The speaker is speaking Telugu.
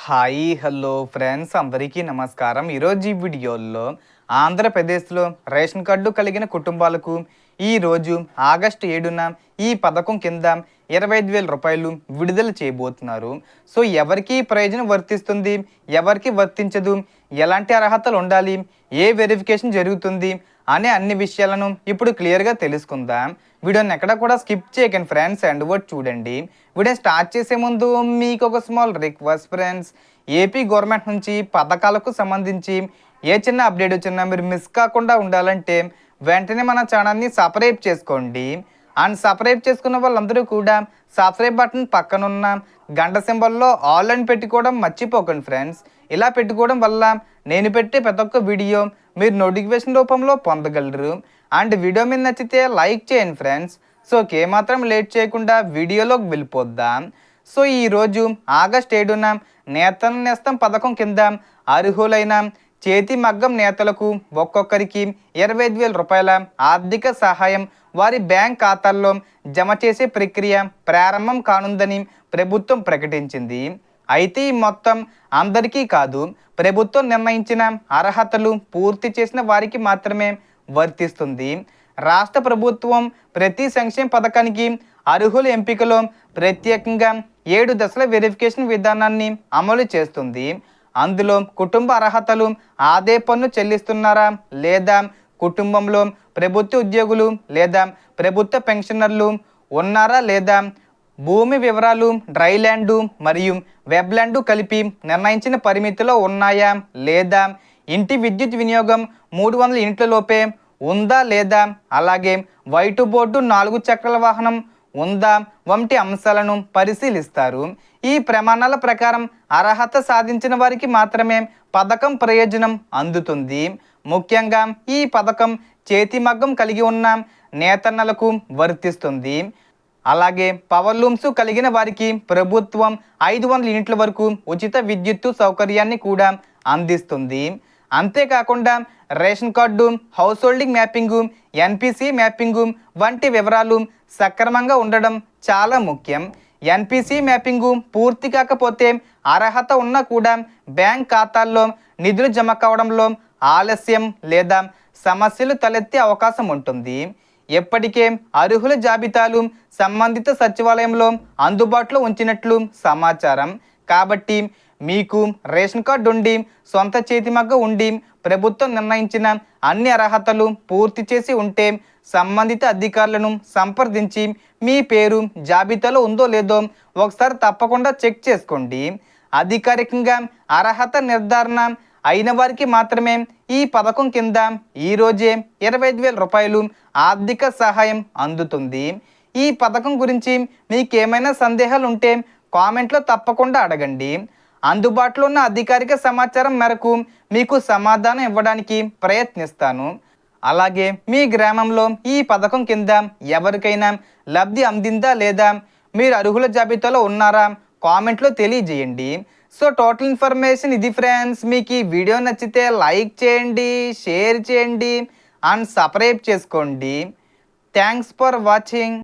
హాయ్ హలో ఫ్రెండ్స్ అందరికీ నమస్కారం. ఈరోజు ఈ వీడియోలో ఆంధ్రప్రదేశ్లో రేషన్ కార్డు కలిగిన కుటుంబాలకు ఈరోజు ఆగస్టు 7న ఈ పథకం కింద 25,000 రూపాయలు విడుదల చేయబోతున్నారు. సో ఎవరికి ప్రయోజనం వర్తిస్తుంది, ఎవరికి వర్తించదు, ఎలాంటి అర్హతలు ఉండాలి, ఏ వెరిఫికేషన్ జరుగుతుంది అనే అన్ని విషయాలను ఇప్పుడు క్లియర్గా తెలుసుకుందాం. వీడియోని ఎక్కడ కూడా స్కిప్ చేయకండి ఫ్రెండ్స్, అండ్ వర్డ్ చూడండి. వీడియో స్టార్ట్ చేసే ముందు మీకు ఒక small request friends, AP government నుంచి పథకాలకు సంబంధించి ఏ చిన్న అప్డేట్ వచ్చినా మీరు మిస్ కాకుండా ఉండాలంటే వెంటనే మన ఛానల్ని సబ్స్క్రైబ్ చేసుకోండి. అండ్ సబ్స్క్రైబ్ చేసుకున్న వాళ్ళందరూ కూడా సబ్స్క్రైబ్ బటన్ పక్కనున్న గంట సింబల్లో ఆల్ అని పెట్టుకోవడం మర్చిపోకండి ఫ్రెండ్స్. ఇలా పెట్టుకోవడం వల్ల నేను పెట్టే ప్రతి ఒక్క వీడియో మీరు నోటిఫికేషన్ రూపంలో పొందగలరు. అండ్ వీడియో మీద నచ్చితే లైక్ చేయండి ఫ్రెండ్స్. సో ఏమాత్రం లేట్ చేయకుండా వీడియోలోకి వెళ్ళిపోద్దాం. సో ఈరోజు ఆగస్టు 7న నేతన్న నేస్తం పథకం కింద అర్హులైన చేతి మగ్గం నేతలకు ఒక్కొక్కరికి 25,000 రూపాయల ఆర్థిక సహాయం వారి బ్యాంక్ ఖాతాల్లో జమ చేసే ప్రక్రియ ప్రారంభం కానుందని ప్రభుత్వం ప్రకటించింది. అయితే ఈ మొత్తం అందరికీ కాదు, ప్రభుత్వం నిర్ణయించిన అర్హతలు పూర్తి చేసిన వారికి మాత్రమే వర్తిస్తుంది. రాష్ట్ర ప్రభుత్వం ప్రతి సంక్షేమ పథకానికి అర్హుల ఎంపికలో ప్రత్యేకంగా 7 దశల వెరిఫికేషన్ విధానాన్ని అమలు చేస్తుంది. అందులో కుటుంబ అర్హతలు, ఆదాయ పన్ను చెల్లిస్తున్నారా లేదా, కుటుంబంలో ప్రభుత్వ ఉద్యోగులు లేదా ప్రభుత్వ పెన్షనర్లు ఉన్నారా లేదా, భూమి వివరాలు డ్రై ల్యాండు మరియు వెబ్ ల్యాండు కలిపి నిర్ణయించిన పరిమితిలో ఉన్నాయా లేదా, ఇంటి విద్యుత్ వినియోగం 300 యూనిట్ల లోపే ఉందా లేదా, అలాగే వైటు బోర్డు 4 చక్రాల వాహనం ఉందా వంటి అంశాలను పరిశీలిస్తారు. ఈ ప్రమాణాల ప్రకారం అర్హత సాధించిన వారికి మాత్రమే పథకం ప్రయోజనం అందుతుంది. ముఖ్యంగా ఈ పథకం చేతి మగ్గం కలిగి ఉన్న నేతన్నలకు వర్తిస్తుంది. అలాగే పవర్ లూమ్స్ కలిగిన వారికి ప్రభుత్వం 500 యూనిట్ల వరకు ఉచిత విద్యుత్తు సౌకర్యాన్ని కూడా అందిస్తుంది. అంతేకాకుండా ration card, house holding mapping, NPC mapping వంటి వివరాలు సక్రమంగా ఉండడం చాలా ముఖ్యం. ఎన్పిసి మ్యాపింగు పూర్తి కాకపోతే అర్హత ఉన్నా కూడా బ్యాంక్ ఖాతాల్లో నిధులు జమ కావడంలో ఆలస్యం లేదా సమస్యలు తలెత్తే అవకాశం ఉంటుంది. ఎప్పటికే అర్హుల జాబితాలు సంబంధిత సచివాలయంలో అందుబాటులో ఉంచినట్లు సమాచారం. కాబట్టి మీకు రేషన్ కార్డు ఉండి, సొంత చేతిమగ్గ ఉండి, ప్రభుత్వం నిర్ణయించిన అన్ని అర్హతలు పూర్తి చేసి ఉంటే సంబంధిత అధికారులను సంప్రదించి మీ పేరు జాబితాలో ఉందో లేదో ఒకసారి తప్పకుండా చెక్ చేసుకోండి. అధికారికంగా అర్హత నిర్ధారణ అయిన వారికి మాత్రమే ఈ పథకం కింద ఈరోజే 25,000 రూపాయలు ఆర్థిక సహాయం అందుతుంది. ఈ పథకం గురించి మీకేమైనా సందేహాలు ఉంటే కామెంట్లో తప్పకుండా అడగండి. అందుబాటులో ఉన్న అధికారిక సమాచారం మేరకు మీకు సమాధానం ఇవ్వడానికి ప్రయత్నిస్తాను. అలాగే మీ గ్రామంలో ఈ పథకం కింద ఎవరికైనా లబ్ధి అందిందా లేదా, మీరు అర్హుల జాబితాలో ఉన్నారా, కామెంట్లో తెలియజేయండి. సో టోటల్ ఇన్ఫర్మేషన్ ఇది ఫ్రెండ్స్. మీకు ఈ వీడియో నచ్చితే లైక్ చేయండి, షేర్ చేయండి అండ్ సబ్స్క్రైబ్ చేసుకోండి. Thanks for watching.